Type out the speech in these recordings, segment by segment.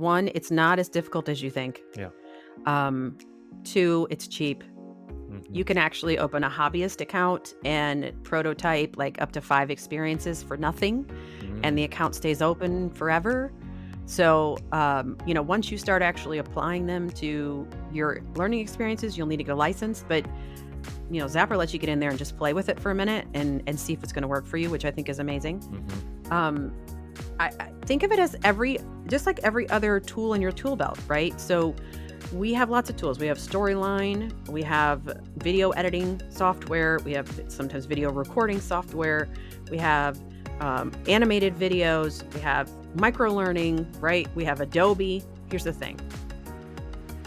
one, it's not as difficult as you think. Yeah. Um, two, it's cheap. Mhm. You can actually open a hobbyist account and prototype like up to 5 experiences for nothing, and the account stays open forever. So, once you start actually applying them to your learning experiences, you'll need to get a license. But, Zapper lets you get in there and just play with it for a minute and see if it's going to work for you, which I think is amazing. Mhm. Um, I think of it as just like every other tool in your tool belt, right? So we have lots of tools. We have Storyline, we have video editing software, we have sometimes video recording software, we have animated videos, we have micro learning, right? We have Adobe. Here's the thing.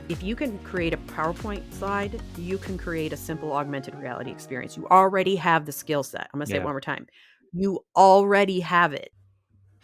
If you can create a PowerPoint slide, you can create a simple augmented reality experience. You already have the skill set. I'm going to say it Yeah. one more time. You already have it.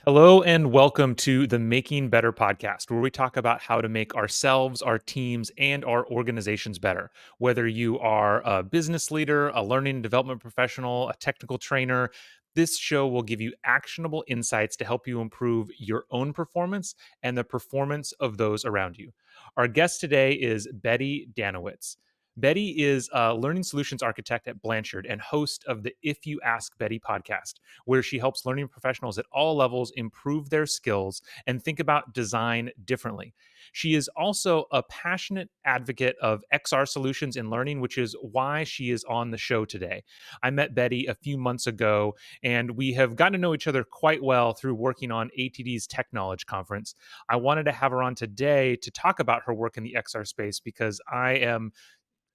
Hello and welcome to the Making Better podcast, where we talk about how to make ourselves, our teams, and our organizations better. Whether you are a business leader, a learning and development professional, a technical trainer, this show will give you actionable insights to help you improve your own performance and the performance of those around you. Our guest today is Betty Dannewitz. Betty is a learning solutions architect at Blanchard and host of the If You Ask Betty podcast, where she helps learning professionals at all levels improve their skills and think about design differently. She is also a passionate advocate of XR solutions in learning, which is why she is on the show today. I met Betty a few months ago, and we have gotten to know each other quite well through working on ATD's Tech Knowledge Conference. I wanted to have her on today to talk about her work in the XR space because I am,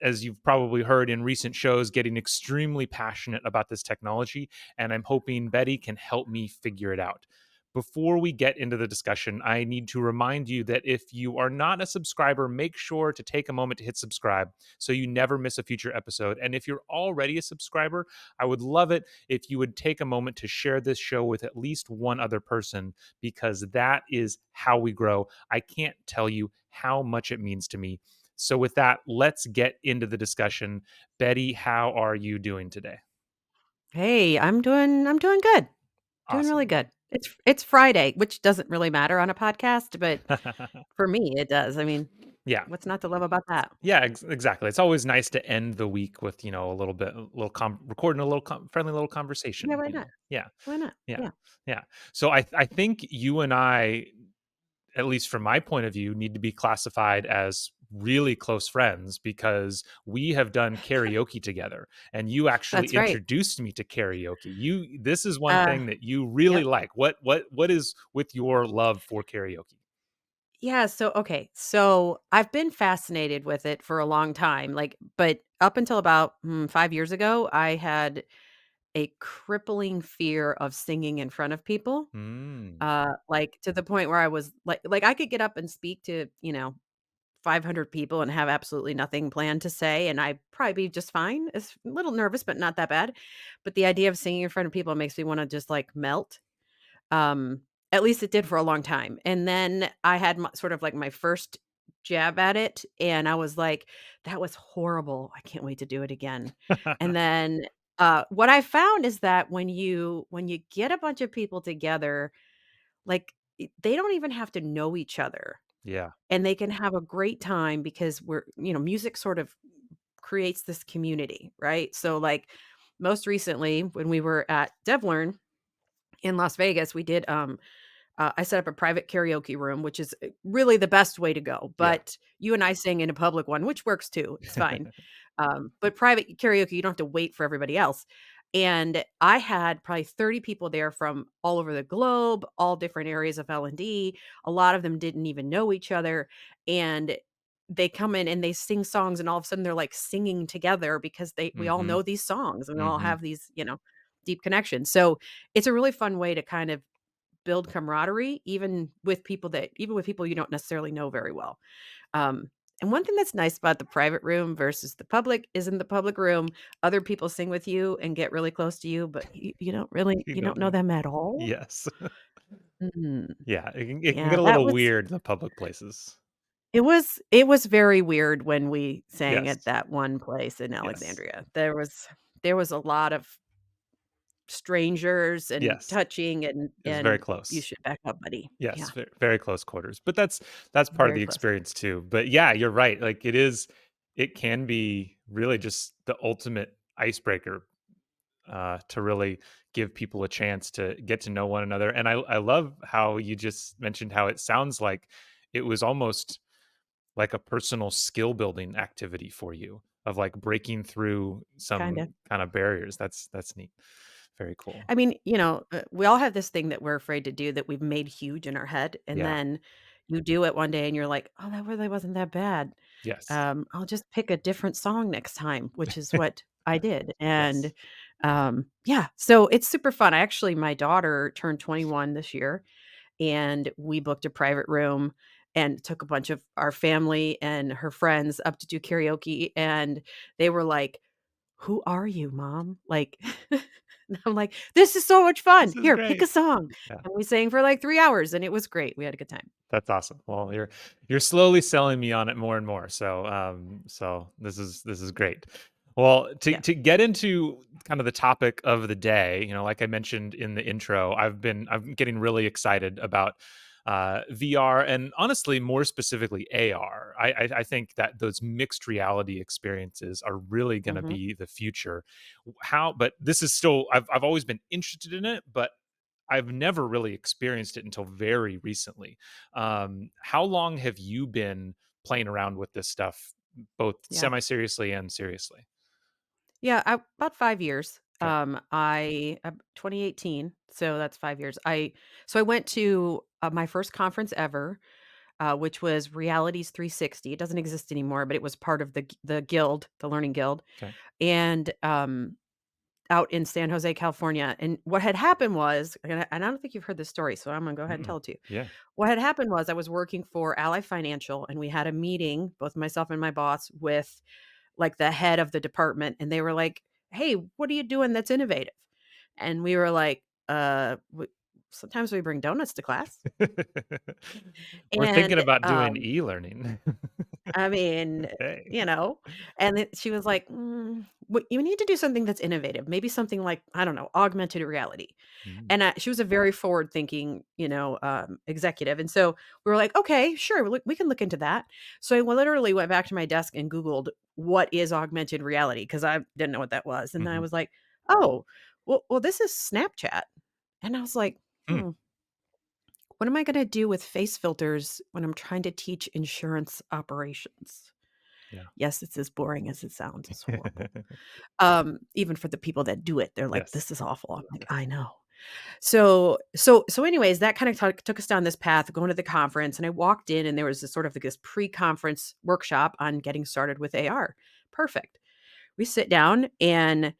as you've probably heard in recent shows, getting extremely passionate about this technology, and I'm hoping Betty can help me figure it out. Before we get into the discussion, I need to remind you that if you are not a subscriber, make sure to take a moment to hit subscribe so you never miss a future episode. And if you're already a subscriber, I would love it if you would take a moment to share this show with at least one other person, because that is how we grow. I can't tell you how much it means to me. So with that, let's get into the discussion. Betty, how are you doing today? Hey, I'm doing good. Doing really Awesome. good. It's Friday, which doesn't really matter on a podcast, but for me, it does. I mean, Yeah. what's not to love about that? Yeah, exactly. It's always nice to end the week with, recording a little friendly little Yeah, conversation, why not? Yeah. Why not? Yeah. Yeah. Yeah. So I think you and I, at least from my point of view, need to be classified as really close friends because we have done karaoke together, and you actually That's right. introduced me to karaoke. This is one Uh, thing that you really yep. like. What is with your love for karaoke? Yeah, okay. So, I've been fascinated with it for a long time, but up until about, 5 years ago, I had a crippling fear of singing in front of people, Mm. to the point where I was I could get up and speak to, 500 people and have absolutely nothing planned to say, and I'd probably be just fine. It's a little nervous, but not that bad. But the idea of singing in front of people makes me wanna just, melt. Um, at least it did for a long time, and then I had sort of, my first jab at it, and I was like, "That was horrible. I can't wait to do it again." And then, what I found is that when you get a bunch of people together, they don't even have to know each other. Yeah. And they can have a great time because music sort of creates this community, right? So, most recently when we were at DevLearn in Las Vegas, we did, I set up a private karaoke room, which is really the best way to go. Yeah. But you and I sing in a public one, which works too. It's fine. But private karaoke, you don't have to wait for everybody else. And I had probably 30 people there from all over the globe, all different areas of L&D. A lot of them didn't even know each other. And they come in and they sing songs, and all of a sudden they're singing together because we all Mhm. know these songs and we all Mhm. have these, deep connections. So it's a really fun way to kind of build camaraderie even with people you don't necessarily know very well. Um, and one thing that's nice about the private room versus the public is in the public room, other people sing with you and get really close to you, but You you don't don't know know. them at all. Yes. Mhm. Yeah, it can Yeah, get a little weird in the public places. it was very weird when we sang at Yes. that one place in Yes. Alexandria. There was a lot of strangers and Yes. touching It was very you close. should back up, buddy. Yes, Yeah, very close quarters, but that's part of very the close. experience too. But yeah, you're right. Like it can be really just the ultimate icebreaker to really give people a chance to get to know one another. And I love how you just mentioned how it sounds like it was almost like a personal skill building activity for you of like breaking through Kinda. some kind of barriers. That's neat. Very cool. I mean, we all have this thing that we're afraid to do that we've made huge in our head, and Yeah. then you do it one day and you're like, "Oh, that really wasn't that bad. Yes. I'll just pick a different song next time," which is what I did, and, Yes. yeah, so it's super fun. My daughter turned 21 this year, and we booked a private room and took a bunch of our family and her friends up to do karaoke, and they were like, "Who are you, mom?" Like, and I'm like, "This is so much fun. This is Here, pick a great. song." Yeah. And we sang for like 3 hours, and it was great. We had a good time. That's awesome. Well, you're slowly selling me on it more and more. So this is great. Well, to Yeah. get into kind of the topic of the day, like I mentioned in the intro, I'm getting really excited about VR and honestly, more specifically AR. I think that those mixed reality experiences are really going to Mhm. be the future. But this is still I've always been interested in it, but I've never really experienced it until very recently. How long have you been playing around with this stuff, both Yeah. semi seriously and seriously? Yeah, about 5 years. Okay. 2018, so that's 5 years. I went to, my first conference ever, which was Realities 360. It doesn't exist anymore, but it was part of the guild, the learning guild, Okay. and, out in San Jose, California, and what had happened was and I don't think you've heard this story, so I'm gonna go ahead and Mm-mm. tell it to you. Yeah. What had happened was I was working for Ally Financial, and we had a meeting, both myself and my boss, with, like, the head of the department, and they were like, "Hey, what are you doing that's innovative?" And we were like, w sometimes we bring donuts to class." We're thinking And, about doing e-learning. I mean, Okay. you know, and then she was like, "What you need to do something that's innovative, maybe something like, I don't know, augmented reality." Mm. And, she was a very forward-thinking, executive, and so we were like, "Okay, sure, we can look into that." So I literally went back to my desk and Googled, "What is augmented reality?" Because I didn't know what that was, and then I Mhm. was like, "Oh, well, this is Snapchat." And I was like, Mm. what am I gonna do with face filters when I'm trying to teach insurance operations?" Yeah. Yes, it's as boring as it sounds, it's horrible. Even for the people that do it, they're like, Yes. "This is awful." I'm like, Yes. "I know." So anyways, that kinda took us down this path of going to the conference, and I walked in, and there was this sort of like this pre-conference workshop on getting started with AR. Perfect. We sit down, and,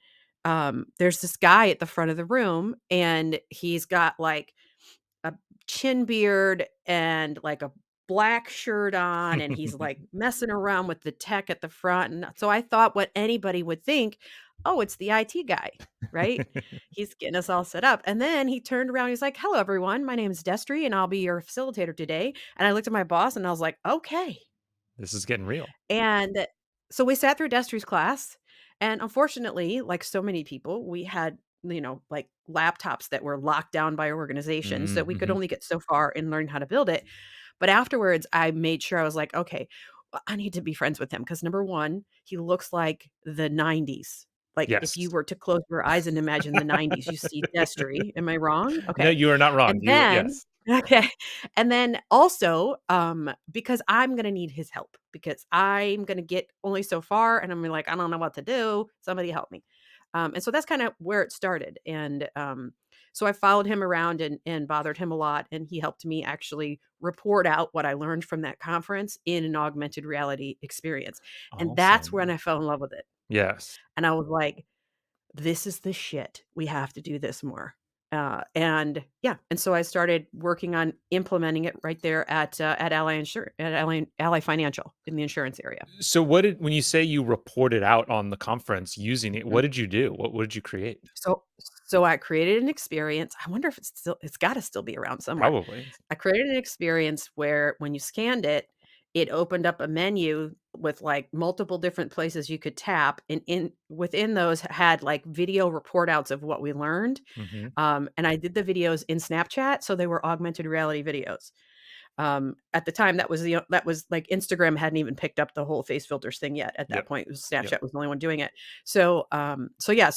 there's this guy at the front of the room, and he's got, like, a chin beard and, like, a black shirt on, and he's, like, messing around with the tech at the front, and so I thought what anybody would think, "Oh, it's the IT guy," right? He's getting us all set up, and then he turned around, he's like, "Hello, everyone. My name is Destry, and I'll be your facilitator today," and I looked at my boss, and I was like, "Okay." This is getting real. And so we sat through Destry's class, and unfortunately, like so many people, we had, like laptops that were locked down by our organization, so Mm, we could mhm. only get so far in learning how to build it. But afterwards, I made sure I was like, "Okay, I need to be friends with him because number 1, he looks like the '90s. Like, if you Yes. were to close your eyes and imagine the '90s, you see Destry. Am I wrong? No, Okay. you are not wrong. And then Yes. okay. And then also, because I'm gonna need his help because I'm gonna get only so far, and I'm like, "I don't know what to do. Somebody help me." And so that's kinda where it started, and, so I followed him around and bothered him a lot, and he helped me actually report out what I learned from that conference in an augmented reality experience, and that's when Awesome. I fell in love with it, Yes. and I was like, "This is the shit. We have to do this more." And yeah, and so I started working on implementing it right there at Ally Financial in the insurance area. So when you say you reported out on the conference using it, what Mm. did you do? What did you create? So so I created an experience. I wonder if it's gotta still be around somewhere. Probably. I created an experience where when you scanned it, it opened up a menu with, like, multiple different places you could tap, and in within those had, like, video report outs of what we learned, Mhm. and I did the videos in Snapchat, so they were augmented reality videos. At the time, that was like Instagram hadn't even picked up the whole face filters thing yet at that Yep. point. It was Yep. Snapchat was the only one doing it. So yeah,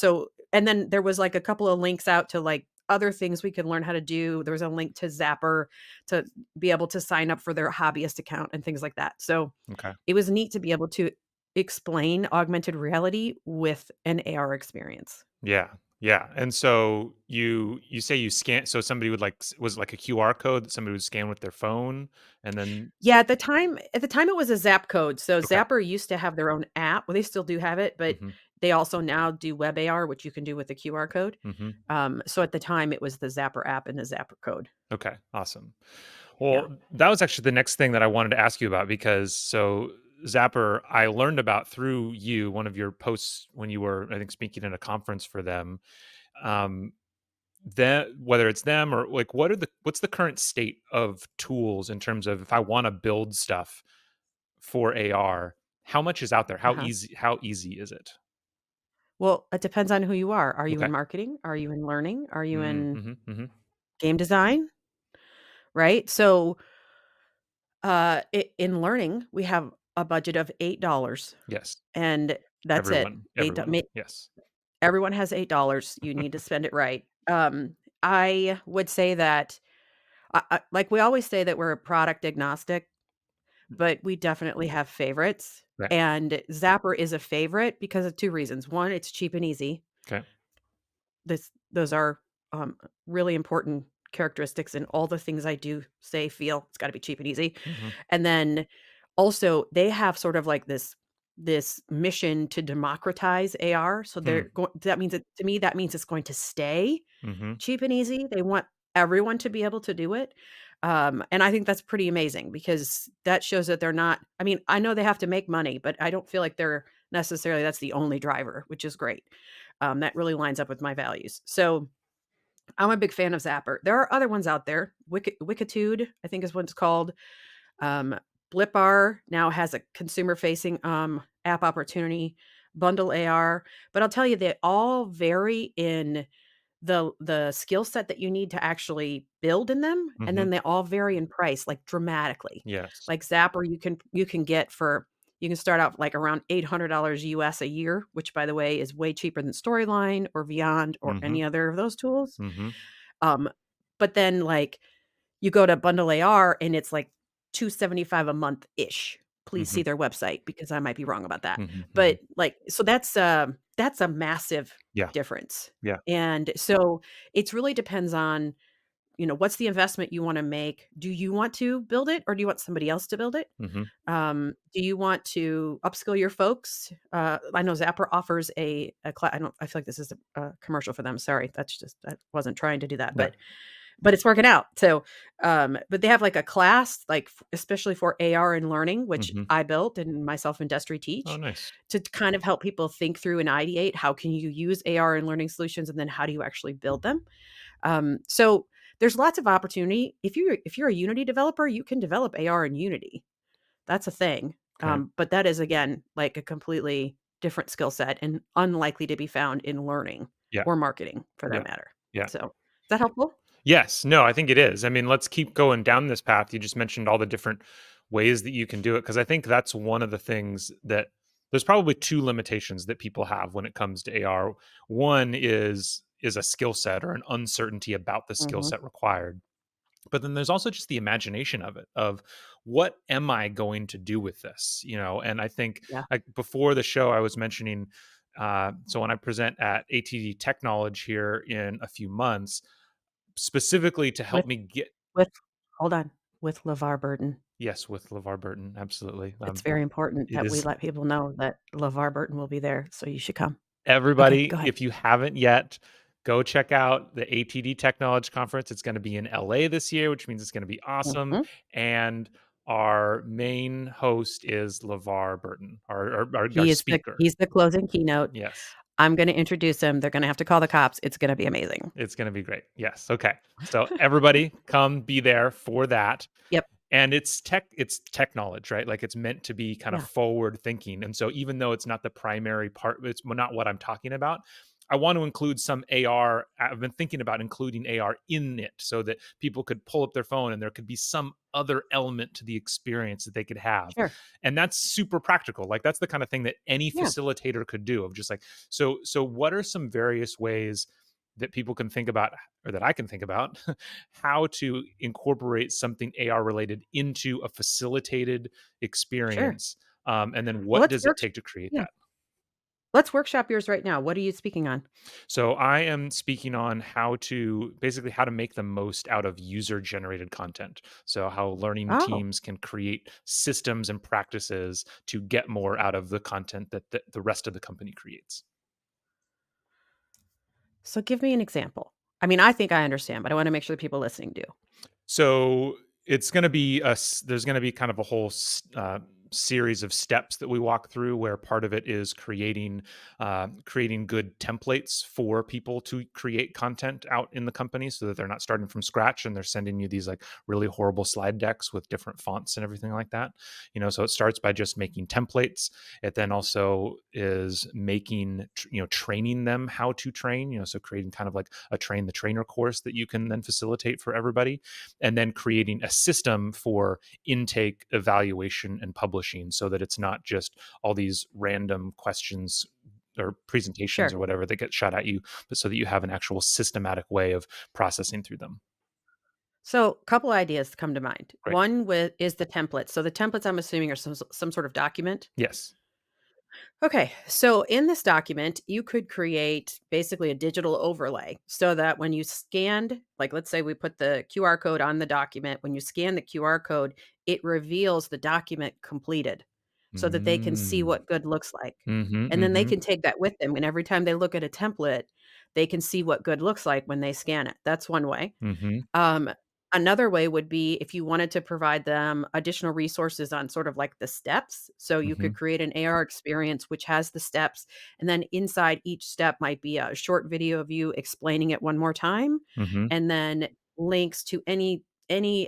and then there was like a couple of links out to like other things we could learn how to do. There was a link to Zapper to be able to sign up for their hobbyist account and things like that. So Okay. it was neat to be able to explain augmented reality with an AR experience. Yeah. Yeah. And so you say you scan, so somebody would was it like a QR code that somebody would scan with their phone and then Yeah, at the time it was a Zap code. So okay. Zapper used to have their own app. Well, they still do have it, but Mhm. they also now do web AR, which you can do with the QR code. Mhm. So at the time it was the Zapper app and the Zapper code. Okay. Awesome. Yeah. Well, that was actually the next thing that I wanted to ask you about because so Zapper, I learned about through you, one of your posts when you were, I think, speaking at a conference for them. Um, that whether it's them or like, what's the current state of tools in terms of if I want to build stuff for AR, how much is out there? Uh-huh. How easy is it? Well, it depends on who you are. Are you Okay. in marketing? Are you in learning? Are you Mm, in mhm, mhm. game design? Right? So in learning, we have a budget of $8 Yes. and that's it. Everyone. Yes. Everyone has $8. You need to spend it right. I would say that like we always say that we're product agnostic, but we definitely have favorites. Right. And Zapper is a favorite because of two reasons. One, it's cheap and easy. Okay. Those are really important characteristics in all the things I do say, feel. It's got to be cheap and easy. Mhm. And then also they have sort of like this mission to democratize AR. So Hmm. that means to me that means it's going to stay Mhm. cheap and easy. They want everyone to be able to do it. And I think that's pretty amazing because that shows that they're not, I mean, I know they have to make money, but I don't feel like they're necessarily that's the only driver, which is great. That really lines up with my values. So I'm a big fan of Zapper. There are other ones out there. Wikitude, I think is what it's called. Um, Blipar now has a consumer facing app opportunity, Bundle AR. But I'll tell you, they all vary in the skill set that you need to actually build in them, and Mhm. then they all vary in price, like, dramatically. Yes. Like, Zapper, you can get for you can start out, like, around $800 US a year, which, by the way, is way cheaper than Storyline or Vyond or Mhm. any other of those tools. Mhm. Um, but then, like, you go to Bundle AR, and it's, like, 275 a month-ish. Please see Mhm. their website because I might be wrong about that. Mhm. Mhm. But, like, so that's a massive Yeah. difference. Yeah. And so it really depends on, what's the investment you wanna make? Do you want to build it or do you want somebody else to build it? Mhm. Do you want to upskill your folks? I know Zapper offers I feel like this is a commercial for them. Sorry, I wasn't trying to do that, Yeah. but it's working out. So, but they have like a class, like especially for AR and learning, which Mhm. I built and myself and Destry Oh, teach nice. to kind of help people think through and ideate how can you use AR and learning solutions, and then how do you actually build them? So there's lots of opportunity. If you're a Unity developer, you can develop AR in Unity. That's a thing. Okay. But that is again like a completely different skill set and unlikely to be found in learning Yeah. or marketing for that Yeah. matter. Yeah. So is that helpful? Yes. No, I think it is. I mean, let's keep going down this path. You just mentioned all the different ways that you can do it because I think that's one of the things that there's probably two limitations that people have when it comes to AR. One is a skill set or an uncertainty about the skill Mhm. set required. But then there's also just the imagination of it, of what am I going to do with this? And I think Yeah. like before the show, I was mentioning, so when I present at ATD Tech Knowledge here in a few months, specifically to help With me get, with hold on, with LeVar Burton. yes, with LeVar Burton, absolutely. It's very important It that we is let people know that LeVar Burton will be there, so you should come. Okay, everybody, go ahead. if you haven't yet, go check out the ATD Technology Conference. It's going to be in LA this year, which means it's going to be awesome. Mhm. And our main host is LeVar Burton, our speaker. He's the closing keynote. Yes, I'm gonna introduce him. They're gonna have to call the cops. It's gonna be amazing. it's going to be great. Yes. Okay. So everybody come be there for that. Yep. and it's tech knowledge, right? Like, it's meant to be kind of Yeah, forward thinking, and so even though it's not the primary part, it's not what I'm talking about. I want to include some AR. I've been thinking about including AR in it so that people could pull up their phone and there could be some other element to the experience that they could have. sure. And that's super practical. Like, that's the kind of thing that any Yeah, facilitator could do, of just like, so what are some various ways that people can think about, or that I can think about, how to incorporate something AR related into a facilitated sure. experience, and then Well, what does it take to create yeah, that? let's workshop yours right now. What are you speaking on? So I am speaking on how to basically how to make the most out of user generated content. So how learning Oh, teams can create systems and practices to get more out of the content that the rest of the company creates. so give me an example. I mean, I think I understand, but I wanna make sure the people listening do. So it's going to be there's going to be kind of a whole series of steps that we walk through, where part of it is creating good templates for people to create content out in the company, so that they're not starting from scratch and they're sending you these like really horrible slide decks with different fonts and everything like that. So it starts by just making templates. It then also is training them how to train, so creating kind of like a train the trainer course that you can then facilitate for everybody, and then creating a system for intake, evaluation, and publishing, so that it's not just all these random questions or presentations Sure. or whatever that get shot at you, but so that you have an actual systematic way of processing through them. So, couple ideas come to mind. Great. One with is the template. So the templates I'm assuming are some sort of document. Yes. Okay, so in this document, you could create basically a digital overlay so that when you scanned, like let's say we put the QR code on the document, when you scan the QR code, it reveals the document completed so that they can see Mm. what good looks like. Mhm, And then they mhm, can take that with them. And every time they look at a template, they can see what good looks like when they scan it. That's one way. mhm, Um, Another way would be if you wanted to provide them additional resources on sort of like the steps. So you could mhm, create an AR experience which has the steps, and then inside each step might be a short video of you explaining it one more time, mhm, and then links to any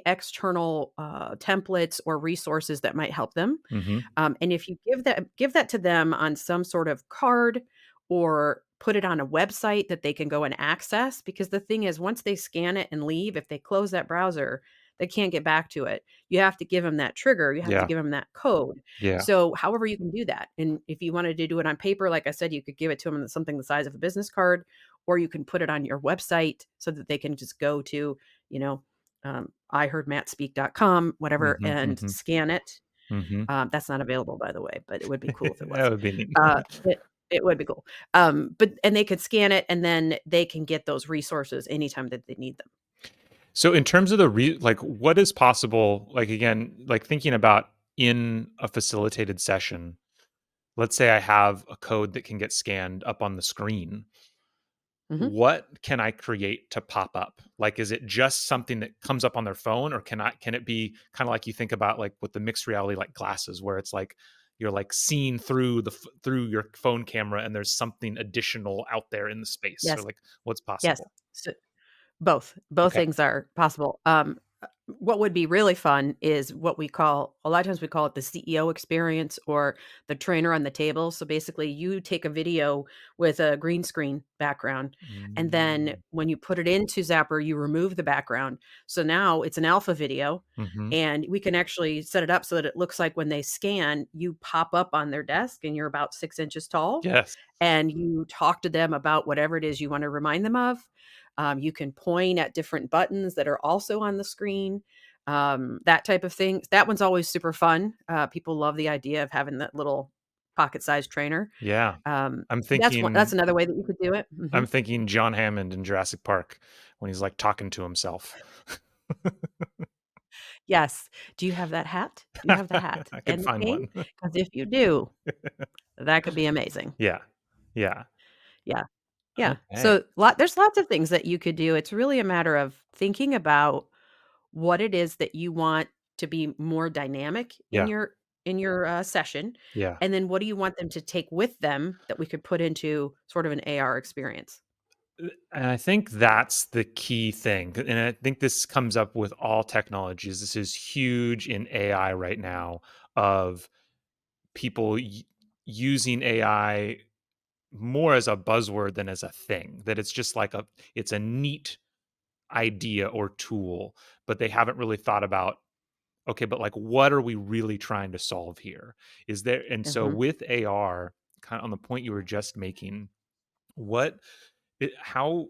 external templates or resources that might help them. mhm. And if you give that to them on some sort of card or put it on a website that they can go and access, because the thing is once they scan it and leave, if they close that browser, they can't get back to it. You have to give them that trigger, you have to Yeah, give them that code. yeah. So, however you can do that, and if you wanted to do it on paper, like I said, you could give it to them in something the size of a business card, or you can put it on your website so that they can just go to, you know, iheardmattspeak.com, whatever, Mhm, and mhm, scan it. mhm. That's not available, by the way, but it would be cool if it That was. would be neat. It would be cool. But and they could scan it, and then they can get those resources anytime that they need them. So in terms of like what is possible, like again, like thinking about in a facilitated session, let's say I have a code that can get scanned up on the screen. Mhm. What can I create to pop up? Like, is it just something that comes up on their phone, or can it be kind of like you think about like with the mixed reality like glasses, where it's like you're like seeing through through your phone camera, and there's something additional out there in the space, or Yes, like what's yes. possible? So both Okay. things are possible. What would be really fun is what we call a lot of times we call it the CEO experience or the trainer on the table. So basically, you take a video with a green screen background, and then Mm. when you put it into Zapper, you remove the background. So now it's an alpha video, Mhm. and we can actually set it up so that it looks like when they scan, you pop up on their desk and you're about 6 inches tall, Yes. and you talk to them about whatever it is you want to remind them of. You can point at different buttons that are also on the screen, that type of thing. That one's always super fun. People love the idea of having that little pocket-sized trainer. Yeah. Um, I'm that's thinking another way that you could do it. I'm Mhm. thinking John Hammond in Jurassic Park when he's like talking to himself. Yes. Do you have that hat? Do you have the hat I could and the find cane? one. Because if you do, that could be amazing. Yeah. Yeah. Yeah. Yeah. Okay. So there's lots of things that you could do. It's really a matter of thinking about what it is that you want to be more dynamic Yeah. in your session, Yeah. and then what do you want them to take with them that we could put into sort of an AR experience? And I think that's the key thing, and I think this comes up with all technologies. This is huge in AI right now of people using AI more as a buzzword than as a thing. That it's just like it's a neat idea or tool, but they haven't really thought about, okay, but like what are we really trying to solve here? Is there and so Mhm. with AR, kind of on the point you were just making, what how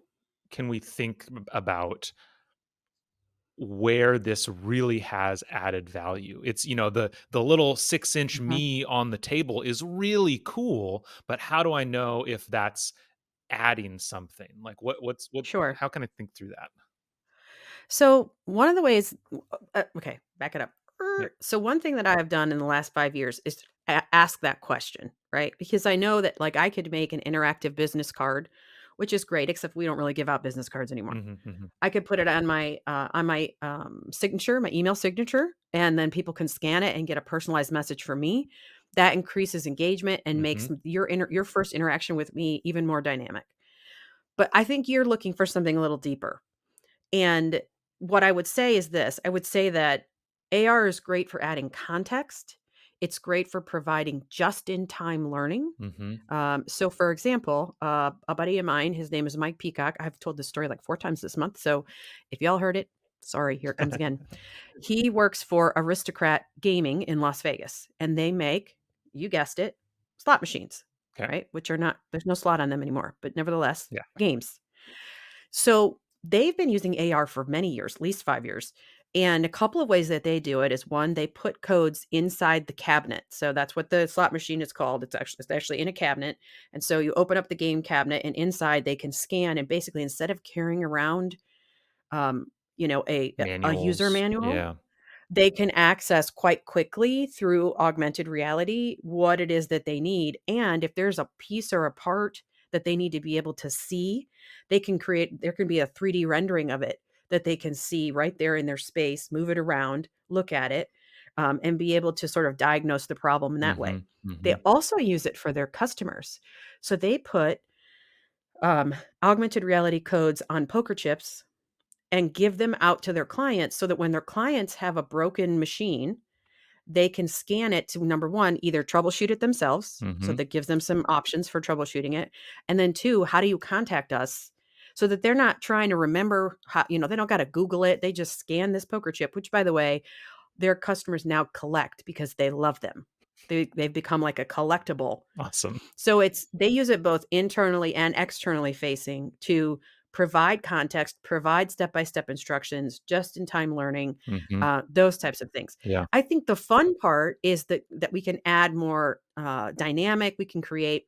can we think about where this really has added value? It's, the little 6-inch Mhm. me on the table is really cool, but how do I know if that's adding something? Like what Sure. how can I think through that? So one of the ways okay, back it up. Yeah. So one thing that I have done in the last 5 years is to ask that question, right? Because I know that, like, I could make an interactive business card, which is great, except we don't really give out business cards anymore. Mhm, mhm, I could put it on my, signature, my email signature, and then people can scan it and get a personalized message from me. That increases engagement and makes mhm, your first interaction with me even more dynamic. But I think you're looking for something a little deeper. And what I would say is this, I would say that AR is great for adding context. It's great for providing just in time learning. mhm. So, for example, a buddy of mine, his name is Mike Peacock. I've told this story like 4 times this month. So, if y'all heard it, sorry, here it comes again. He works for Aristocrat Gaming in Las Vegas, and they make, you guessed it, slot machines, Okay. right? Which are not, there's no slot on them anymore, but nevertheless, Yeah. games. So they've been using AR for many years, at least 5 years. And a couple of ways that they do it is, one, they put codes inside the cabinet. So that's what the slot machine is called. It's actually in a cabinet. And so you open up the game cabinet, and inside they can scan, and basically instead of carrying around um, a user Manuals. manual, Yeah. they can access quite quickly through augmented reality what it is that they need, and if there's a piece or a part that they need to be able to see, there can be a 3D rendering of it that they can see right there in their space, move it around, look at it, and be able to sort of diagnose the problem in that way. Mhm, They mhm, also use it for their customers. So they put, augmented reality codes on poker chips and give them out to their clients so that when their clients have a broken machine, they can scan it to, number 1, either troubleshoot it themselves, so mhm. that gives them some options for troubleshooting it, and then 2, how do you contact us? So that they're not trying to remember how, they don't gotta Google it, they just scan this poker chip, which, by the way, their customers now collect because they love them. They've become like a collectible. Awesome. So they use it both internally and externally facing to provide context, provide step-by-step instructions, just-in-time learning, Mhm. those types of things. Yeah. I think the fun part is that we can add more, dynamic, we can create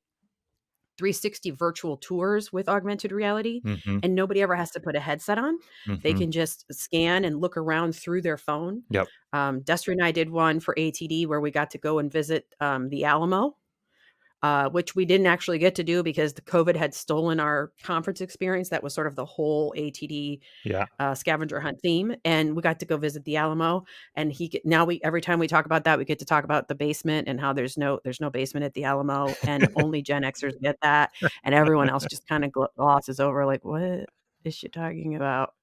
360 virtual tours with augmented reality, Mhm, and nobody ever has to put a headset on. They mhm. can just scan and look around through their phone. Yep. Destry and I did one for ATD where we got to go and visit, the Alamo, which we didn't actually get to do because the COVID had stolen our conference experience. That was sort of the whole ATD, Yeah. scavenger hunt theme, and we got to go visit the Alamo. And now we every time we talk about that, we get to talk about the basement and how there's no basement at the Alamo, and only Gen Xers get that, and everyone else just kind of glosses over like, "What is she talking about?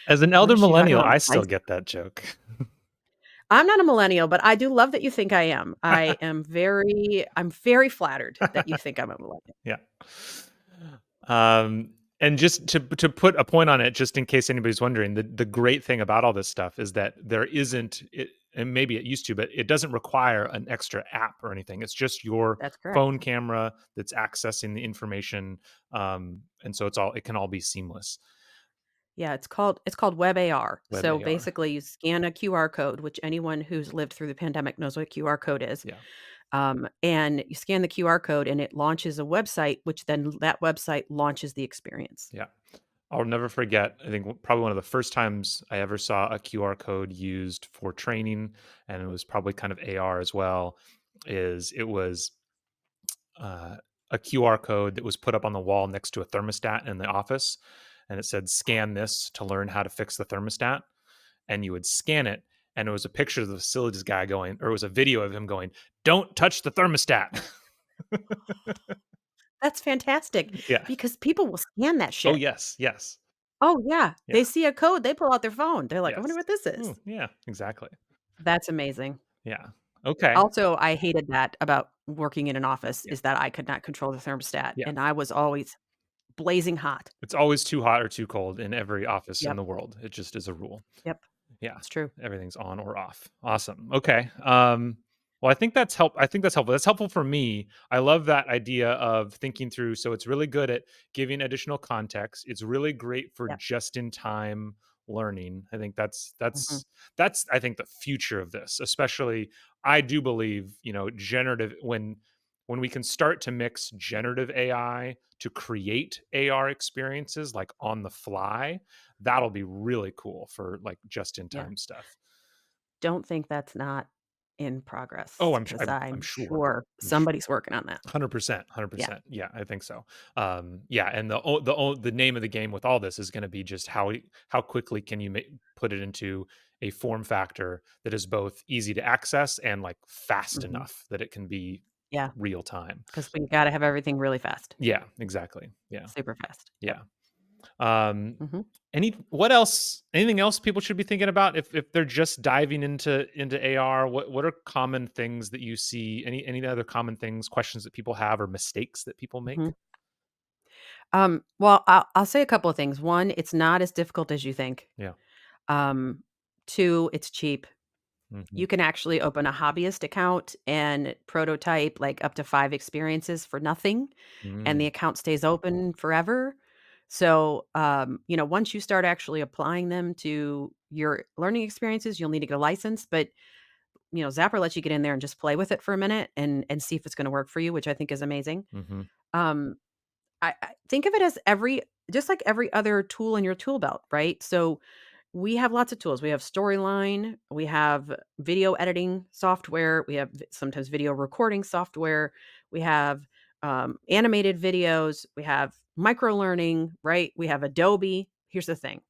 As an What elder is she talking millennial, about?" I still get that joke. I'm not a millennial, but I do love that you think I am. I'm very flattered that you think I'm a millennial. Yeah. And just to put a point on it, just in case anybody's wondering, the great thing about all this stuff is that there isn't it, and maybe it used to, but it doesn't require an extra app or anything. It's just your That's correct. phone camera that's accessing the information, and so it can all be seamless. Yeah, it's called Web AR. Web So AR. basically, you scan a QR code, which anyone who's lived through the pandemic knows what a QR code is. Yeah. And you scan the QR code, and it launches a website, which then that website launches the experience. Yeah. I'll never forget. I think probably one of the first times I ever saw a QR code used for training, and it was probably kind of AR as well. Is it was uh, a QR code that was put up on the wall next to a thermostat in the office, and it said, "Scan this to learn how to fix the thermostat." And you would scan it, and it was a picture of the facilities guy going, or it was a video of him going, "Don't touch the thermostat." That's fantastic Yeah. because people will scan that Oh, shit. yes, yes. Oh, yeah. Yeah, They see a code, they pull out their phone. They're like, "I wonder yes. what this is." Yeah, exactly. That's amazing. Yeah. Okay. Also, I hated that about working in an office Yeah, is that I could not control the thermostat, yeah. and I was always blazing hot. It's always too hot or too cold in every office in Yep, the world. It just is a rule. yep, Yeah, it's true. everything's on or off. Awesome. Okay. Well, I think that's helpful. That's helpful for me. I love that idea of thinking through. So it's really good at giving additional context. It's really great for Yep, just in time learning. I think mhm, that's I think the future of this. Especially, I do believe generative when we can start to mix generative AI to create AR experiences like on the fly, that'll be really cool for like just in yeah. time stuff. Don't think that's not in Oh, progress because I'm I'm sure. sure I'm sure. somebody's working on that. 100%, Yeah, 100%. Yeah, I think so. Yeah, and the name of the game with all this is going to be just how quickly can you put it into a form factor that is both easy to access and like fast mhm, enough that it can be yeah, real time. because we gotta have everything really fast, Yeah, exactly. Yeah, super fast. Yep, yeah. Um, mhm, anything else people should be thinking about if they're just diving into AR? What are common things that you see? Any other common things, questions that people have or mistakes that people make? mhm. Well, I'll say a couple of things. 1, it's not as difficult as you think. Yeah. Um, 2, it's cheap. Mhm. You can actually open a hobbyist account and prototype, like, up to 5 experiences for nothing, and the Mm. account stays open forever. So, once you start actually applying them to your learning experiences, you'll need to get a license, but, Zapper lets you get in there and just play with it for a minute and see if it's gonna work for you, which I think is amazing. Mhm. Um, I think of it as just like every other tool in your tool belt, right? So, we have lots of tools. We have Storyline, we have video editing software, we have sometimes video recording software, we have animated videos, we have micro learning, right? We have Adobe. Here's the thing: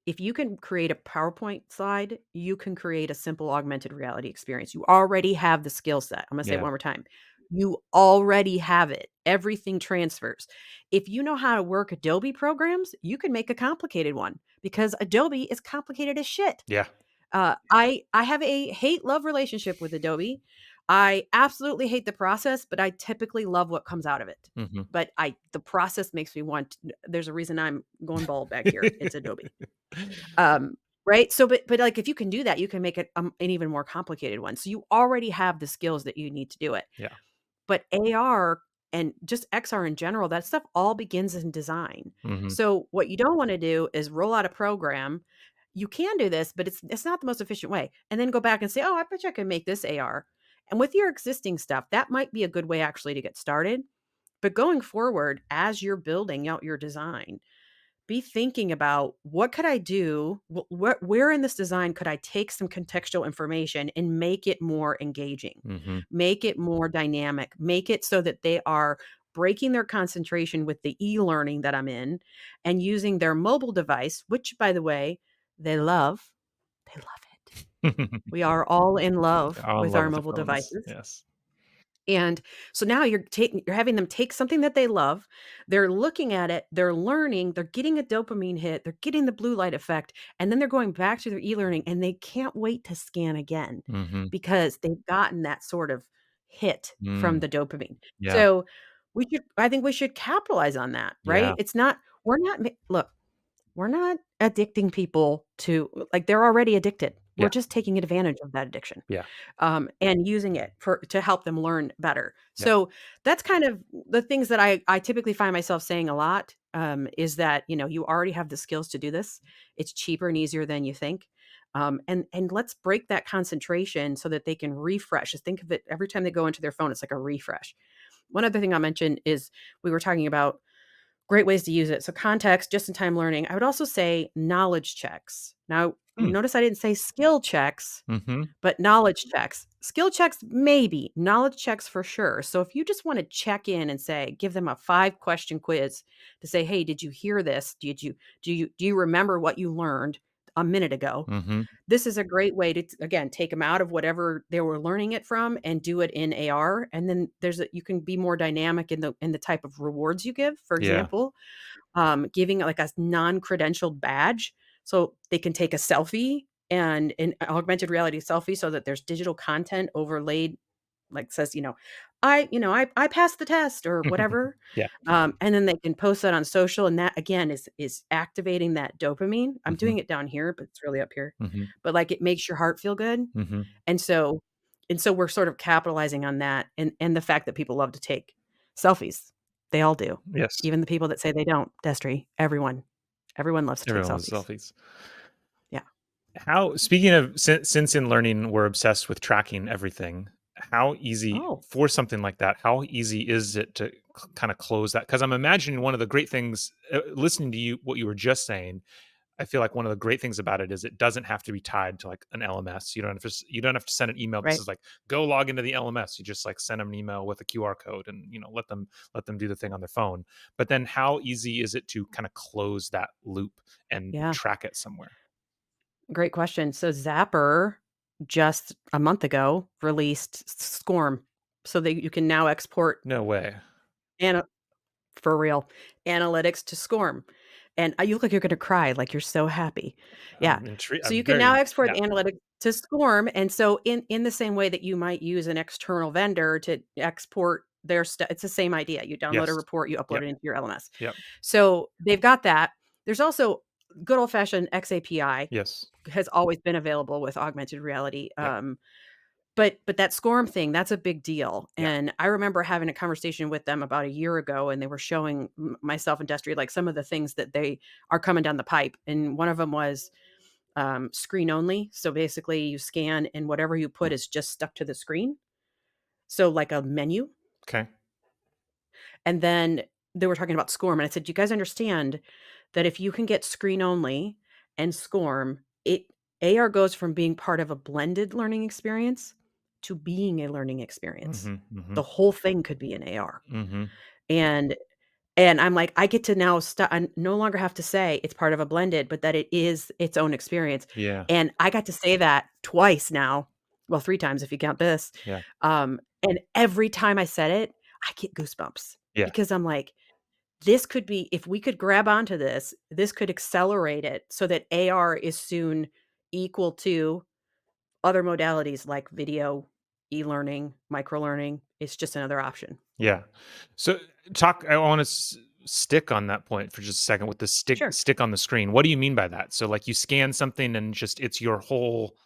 if you can create a PowerPoint slide, you can create a simple augmented reality experience. You already have the skill set. I'm going to say it Yeah. one more time. You already have it. Everything transfers. If you know how to work Adobe programs, you can make a complicated one because Adobe is complicated as shit. Yeah. I have a hate love relationship with Adobe. I absolutely hate the process, but I typically love what comes out of it. Mhm. But the process makes me want. There's a reason I'm going bald back here. It's Adobe. Um, right? So, but like, if you can do that, you can make it, an even more complicated one. So you already have the skills that you need to do it. Yeah. But AR and just XR in general, that stuff all begins in design. Mhm. So what you don't wanna do is roll out a program. You can do this, but it's not the most efficient way, and then go back and say, "Oh, I bet you I can make this AR." And with your existing stuff, that might be a good way actually to get started. But going forward, as you're building out your design, be thinking about what could I do? Where in this design could I take some contextual information and make it more engaging, Mhm. make it more dynamic, make it so that they are breaking their concentration with the e-learning that I'm in and using their mobile device, which by the way, they love. They love it. We are all in love On with love our with the mobile phones. devices. Yes. And so now you're having them take something that they love, they're looking at it, they're learning, they're getting a dopamine hit, they're getting the blue light effect, and then they're going back to their e-learning and they can't wait to scan again Mhm. because they've gotten that sort of hit from Mm. the dopamine. Yeah. So I think we should capitalize on that, right? Yeah. It's not we're not look, we're not addicting people to like, they're already addicted. We're Yeah. just taking advantage of that addiction, Yeah. and using it to help them learn better. Yeah. So, that's kind of the things that I typically find myself saying a lot, is that, you already have the skills to do this. It's cheaper and easier than you think. And let's break that concentration so that they can refresh. Just think of it every time they go into their phone, it's like a refresh. One other thing I'll mention is we were talking about great ways to use it. So context, just in time learning. I would also say knowledge checks. Now, Hmm. notice I didn't say skill checks, Mhm. but knowledge checks. Skill checks, maybe. Knowledge checks for sure. So if you just want to check in and say, give them a 5-question quiz to say, hey, did you hear this? Do you remember what you learned? a minute ago. Mhm. This is a great way to, again, take them out of whatever they were learning it from and do it in AR, and then you can be more dynamic in the type of rewards you give. For Yeah. example, giving, like, a non-credentialed badge so they can take a selfie and an augmented reality selfie so that there's digital content overlaid, like, says, "I passed the test," or whatever, Yeah. and then they can post that on social, and that, again, is activating that dopamine. I'm Mhm. doing it down here, but it's really up here. Mhm. But, like, it makes your heart feel good, Mhm. and so we're sort of capitalizing on that, and the fact that people love to take selfies. They all do. Yes. Even the people that say they don't, Destry, everyone loves to take Everyone with selfies. selfies. Yeah. How speaking of since in learning we're obsessed with tracking everything, how easy Oh, for something like that, how easy is it to kind of close that? Because I'm imagining one of the great things, listening to you, what you were just saying, I feel like one of the great things about it is it doesn't have to be tied to like an LMS. You don't have to send an email that right. says like go log into the LMS. You just like send them an email with a QR code and let them do the thing on their phone. But then how easy is it to kind of close that loop and Yeah, track it somewhere? great question. So Zapper, just a month ago, released SCORM so that you can now export No way. ana for real, analytics to SCORM. And, you look like you're gonna cry, like, you're so happy. Yeah. I'm intrigued. So I'm you can very now export yeah. the analytics to SCORM, and so in the same way that you might use an external vendor to export their stuff, it's the same idea. You download a Yes. report, you upload Yep. it into your LMS. Yep. So they've got that. There's also good old-fashioned XAPI Yes. has always been available with augmented reality, Yep. but that SCORM thing, that's a big deal, Yeah. and I remember having a conversation with them about a year ago, and they were showing myself and Destry, like, some of the things that they are coming down the pipe, and one of them was, screen only. So, basically, you scan, and whatever you put is just stuck to the screen, so like a menu, Okay. and then they were talking about SCORM, and I said, "Do you guys understand that if you can get screen only and SCORM, it AR goes from being part of a blended learning experience to being a learning experience. Mhm. Mhm. The whole thing could be in AR." Mhm. And and I'm like, I get to now I no longer have to say it's part of a blended, but that it is its own experience. Yeah. And I got to say that twice now. Well, 3 times if you count this. Yeah. And every time I said it, I get goosebumps Yeah. because I'm like, this could be, if we could grab onto this could accelerate it so that AR is soon equal to other modalities like video, e-learning, microlearning. It's just another option. Yeah. So talk I want to stick on that point for just a second with the Sure. stick on the screen. What do you mean by that? So like you scan something and just it's your whole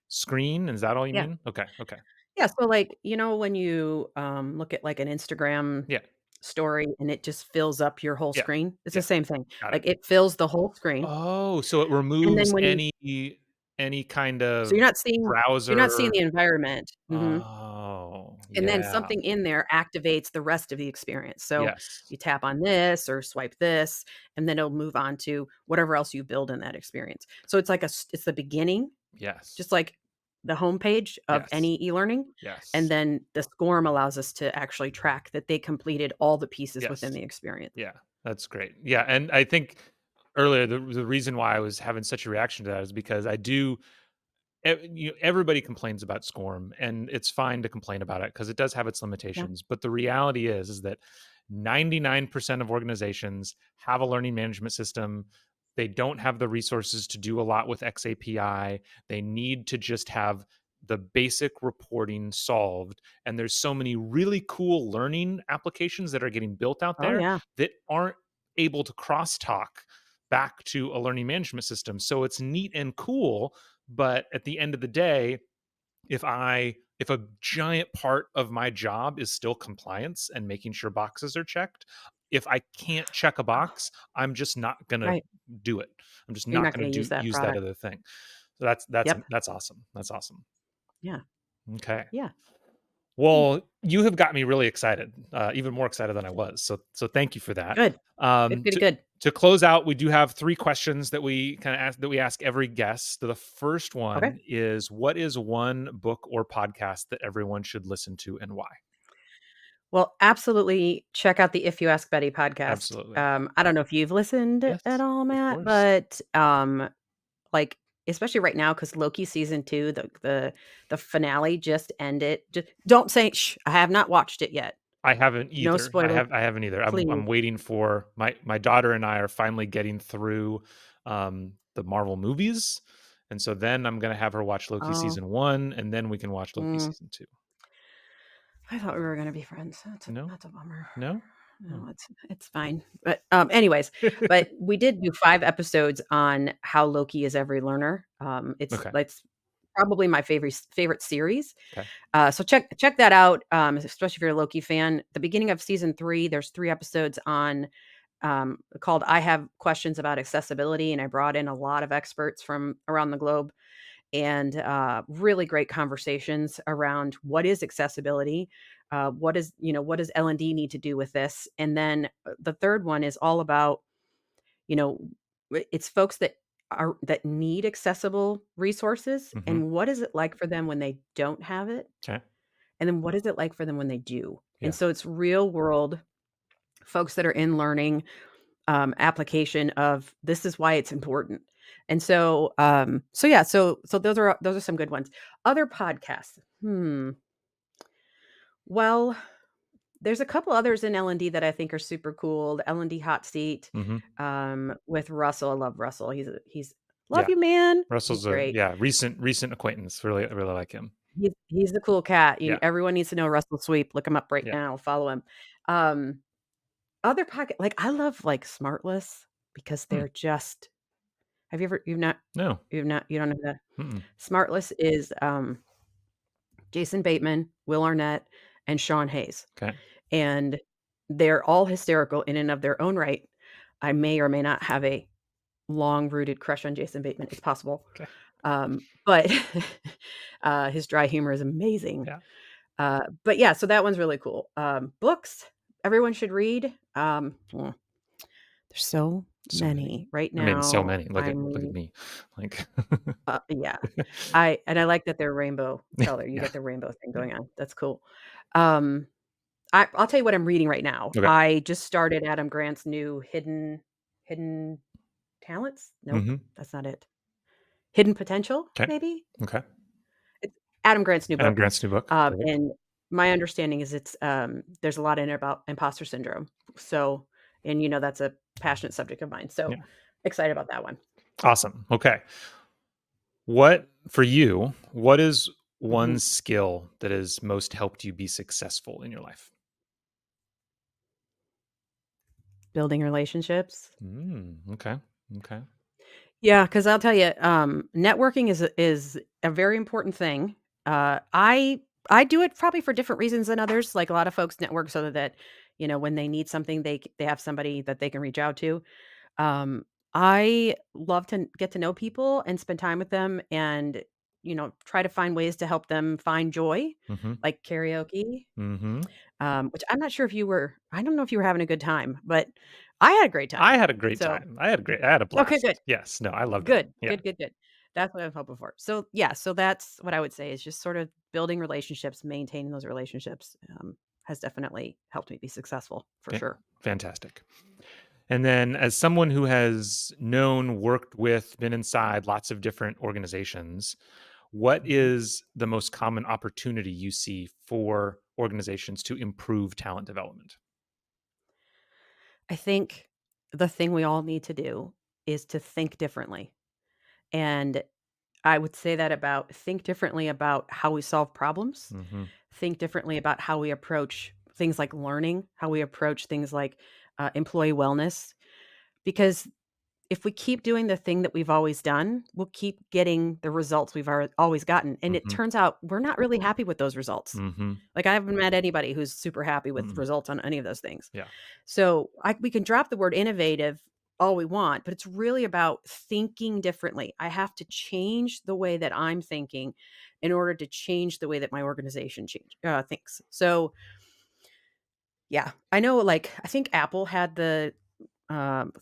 screen? Is that all you Yeah. mean? Okay. Okay. Yeah, so, like, when you, look at, like, an Instagram Yeah. story and it just fills up your whole Yeah. screen, it's the Yeah. same thing. Got it. Like, it fills the whole screen, Oh, so it and then removes when you any kind so of you're not seeing browser. the environment. Mhm. Oh, And then yeah. something in there activates the rest of the experience. So, Yes. you tap on this or swipe this, and then it'll move on to whatever else you build in that experience. So, it's like it's the beginning, Yes. just like the homepage of Yes. any e-learning, and Yes. then the SCORM allows us to actually track that they completed all the pieces within Yes. the experience. Yeah, that's great. Yeah, and I think earlier the reason why I was having such a reaction to that is because I do everybody complains about SCORM, and it's fine to complain about it because it does have its Yeah. limitations. But the reality is that 99% of organizations have a learning management system. They don't have the resources to do a lot with XAPI. They need to just have the basic reporting solved. And there's so many really cool learning applications that are getting built out Oh, there yeah. that aren't able to crosstalk back to a learning management system. So it's neat and cool, but at the end of the day, if a giant part of my job is still compliance and making sure boxes are checked, if I can't check a Oh, box, I'm just not gonna right. do it. I'm just You're not not gonna gonna use do that use that product. other thing. So that's Yep. that's awesome. That's awesome. Yeah. Okay. Yeah. Mm. Well, you have got me really excited, even more excited than I was. So thank you for that. Good. Good, Um, good, to good. to close out, we do have 3 questions that we ask every guest. So the first Okay. one is, what is one book or podcast that everyone should listen to and why? Well, absolutely check out the If You Ask Betty podcast. Absolutely. I don't know if you've listened at Yes, all, of Matt, course. but, like, especially right now, because Loki season 2, the finale just ended. Just don't say shh, I have not watched it yet. I haven't No either. spoilers, I haven't either. please. I'm waiting for my daughter and I are finally getting through the Marvel movies. And so then I'm gonna have her watch Loki Oh, season 1 and then we can watch Loki mm, season 2. I thought we were gonna be friends. No? That's a bummer. No? Oh. No, it's fine. But, anyways, but we did do 5 episodes on how Loki is every learner. Okay. It's probably my favorite series. Okay. So check that out, especially if you're a Loki fan. The beginning of season 3, there's 3 episodes on called "I Have Questions About Accessibility," and I brought in a lot of experts from around the globe and really great conversations around what is accessibility, what does L&D need to do with this, and then the third one is all about you know it's folks that need accessible resources, Mhm. and what is it like for them when they don't have it, 'Kay. and then what is it like for them when they do. And Yeah. so it's real world folks that are in learning, application of this is why it's important. And so, yeah, so those are some good ones. Other podcasts. Well, there's a couple others in L&D that I think are super cool. The L&D Hot Seat, Mhm. with Russell. I love Russell. He's love Yeah. you, man. He's Russell's a great. yeah, recent acquaintance. Really like him. He's the cool cat. Yeah. Everyone needs to know Russell Sweep. Look him up right Yeah. now. Follow him. Um, Other pocket like, I love, like, Smartless because Hmm. they're just have you ever No. you don't know that? Mm-mm. Smartless is, Jason Bateman, Will Arnett, and Sean Hayes, 'Kay. and they're all hysterical in and of their own right. I may or may not have a long-rooted crush on Jason Bateman, it's possible, 'Kay. but, his dry humor is amazing. Yeah. But yeah, so that one's really cool. Books everyone should read. There's so So many. many. Right I mean, so now, many. I'm Look at reading me. Like yeah. I like that they're rainbow color. You Yeah. get the rainbow thing Yeah. going on. That's cool. Um, I'll tell you what I'm reading right now. Okay. I just started Adam Grant's new Hidden Talents? Nope, Mhm. that's not it. Hidden Potential, 'Kay. maybe? Okay. It's Adam Grant's new Adam book. Grant's new book. Perfect. And my understanding is there's a lot in it about imposter syndrome. So, and that's a passionate subject of mine. So Yeah. excited about that one. Awesome. Okay. What for you, what is one Mhm. skill that has most helped you be successful in your life? Building relationships. Okay. Okay. Yeah, because 'cause I'll tell you, networking is a very important thing. I do it probably for different reasons than others. Like, a lot of folks network so that, when they need something, they have somebody that they can reach out to. I love to get to know people and spend time with them and, try to find ways to help them find joy, Mhm. like karaoke, Mhm. which I'm not sure if I don't know if you were having a good time, but I had a great time. I had a great So time. I had a okay, good. blast. Yes. No, I loved it. Good, Yeah. good, good, good. That's what I'm hoping for. So, yeah, so that's what I would say is just sort of building relationships, maintaining those relationships, has definitely helped me be successful for Fa sure. fantastic. And then as someone who has known, worked with, been inside lots of different organizations, what Mhm. is the most common opportunity you see for organizations to improve talent development? I think the thing we all need to do is to think differently. And I would say that about think differently about how we solve problems, Mhm. think differently about how we approach things like learning, how we approach things like employee wellness, because if we keep doing the thing that we've always done, we'll keep getting the results we've always gotten, and it Mhm. turns out we're not really happy with those results. Mhm. Like, I haven't met anybody who's super happy with Mm. results on any of those things. Yeah. So, we can drop the word innovative all we want, but it's really about thinking differently. I have to change the way that I'm thinking in order to change the way that my organization thinks. So, yeah, I know, like, I think Apple had the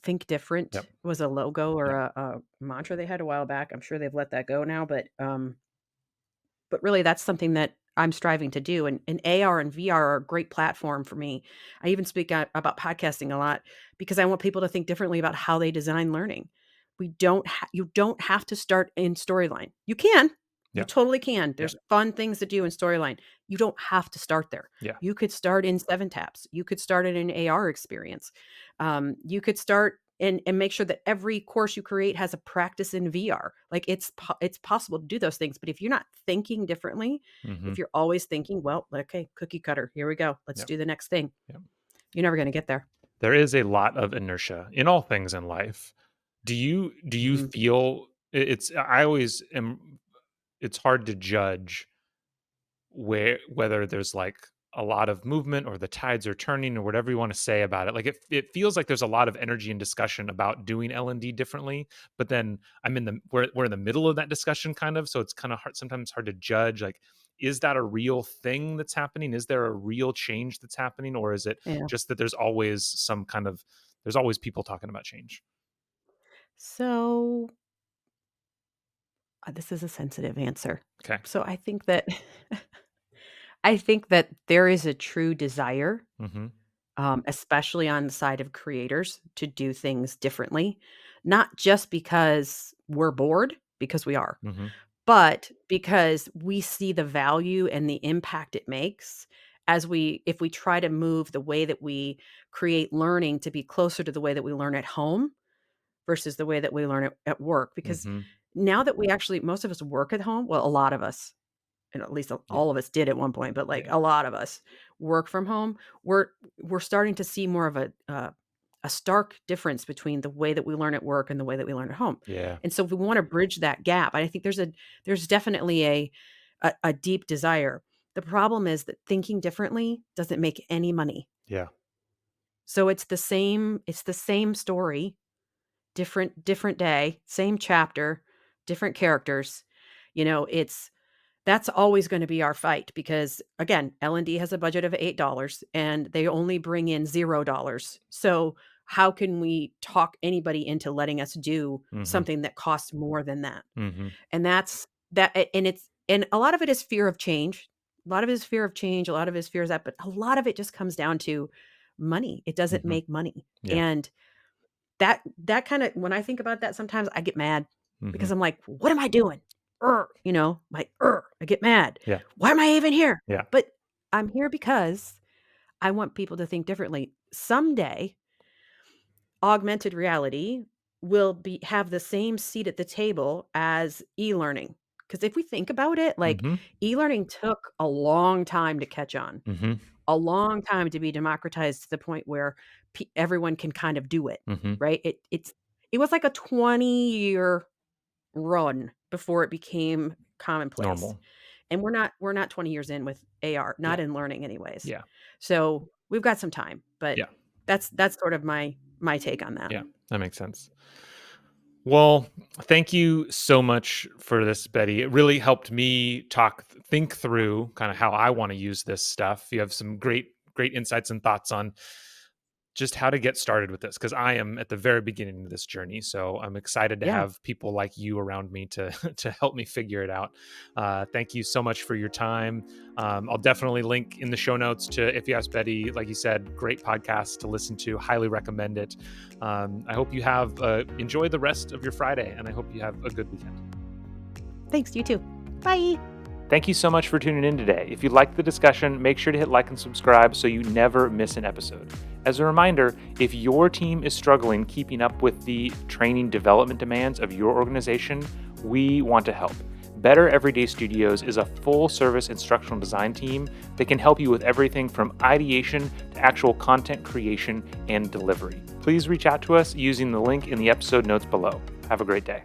Think Different Yep. was a logo or Yep. a mantra they had a while back. I'm sure they've let that go now, but really that's something that I'm striving to do. And AR and VR are a great platform for me. I even speak out about podcasting a lot because I want people to think differently about how they design learning. You don't have to start in storyline. You can. You Yeah. totally can. Yeah. There's fun things to do in storyline. You don't have to start there. Yeah. You could start in 7 taps. You could start in an AR experience. You could start and make sure that every course you create has a practice in VR. Like it's possible to do those things, but if you're not thinking differently, Hmm. if you're always thinking, well, okay, cookie cutter, here we go. Let's Yeah. do the next thing. Yeah. You're never going to get there. There is a lot of inertia in all things in life. Do you Mhm. feel it's I always am it's hard to judge whether there's like a lot of movement or the tides are turning or whatever you want to say about it. Like it feels like there's a lot of energy and discussion about doing L&D differently, but then we're in the middle of that discussion kind of, so it's kind of hard, sometimes hard to judge like, is that a real thing that's happening? Is there a real change that's happening, or is it Yeah. just that there's always people talking about change? So this is a sensitive answer. Okay. So I think that I think that there is a true desire, Mhm. especially on the side of creators, to do things differently, not just because we're bored, because we are, Mhm. but because we see the value and the impact it makes if we try to move the way that we create learning to be closer to the way that we learn at home versus the way that we learn at work. Because Mhm. now that most of us work at home, well, a lot of us, and at least Yeah. all of us did at one point, but like Yeah. a lot of us work from home. We're starting to see more of a stark difference between the way that we learn at work and the way that we learn at home. Yeah. And so if we want to bridge that gap, I think there's definitely a deep desire. The problem is that thinking differently doesn't make any money. Yeah. So it's the same story, different day, same chapter, different characters. It's That's always gonna be our fight because, again, L&D has a budget of $8 and they only bring in $0. So, how can we talk anybody into letting us do Mhm. something that costs more than that? Mhm. And that's that a and a lot of it is fear of change. A lot of it is fear of change, a lot of it is fear of that, but a lot of it just comes down to money. It doesn't Mhm. make money. Yeah. And that kinda when I think about that, sometimes I get mad Mhm. because I'm like, "What am I doing?" Like, I get mad. Yeah. "Why am I even here?" Yeah. But I'm here because I want people to think differently. Someday, augmented reality will have the same seat at the table as e-learning. Because if we think about it, like, Mhm. e-learning took a long time to catch on, Mhm. a long time to be democratized to the point where everyone can kind of do it, Mhm. right? It was like a 20-year run before it became commonplace. Normal. And we're not 20 years in with AR, Yeah. not in learning anyways. Yeah. So, we've got some time, but Yeah. that's sort of my take on that. Yeah. That makes sense. Well, thank you so much for this, Betty. It really helped me think through kind of how I want to use this stuff. You have some great insights and thoughts on just how to get started with this, because I am at the very beginning of this journey. So I'm excited to Yeah. have people like you around me to to help me figure it out. Thank you so much for your time. I'll definitely link in the show notes to If You Ask Betty. Like you said, great podcast to listen to. Highly recommend it. I hope you have enjoy the rest of your Friday, and I hope you have a good weekend. Thanks, you too. Bye. Thank you so much for tuning in today. If you liked the discussion, make sure to hit like and subscribe so you never miss an episode. As a reminder, if your team is struggling keeping up with the training development demands of your organization, we want to help. Better Everyday Studios is a full-service instructional design team that can help you with everything from ideation to actual content creation and delivery. Please reach out to us using the link in the episode notes below. Have a great day.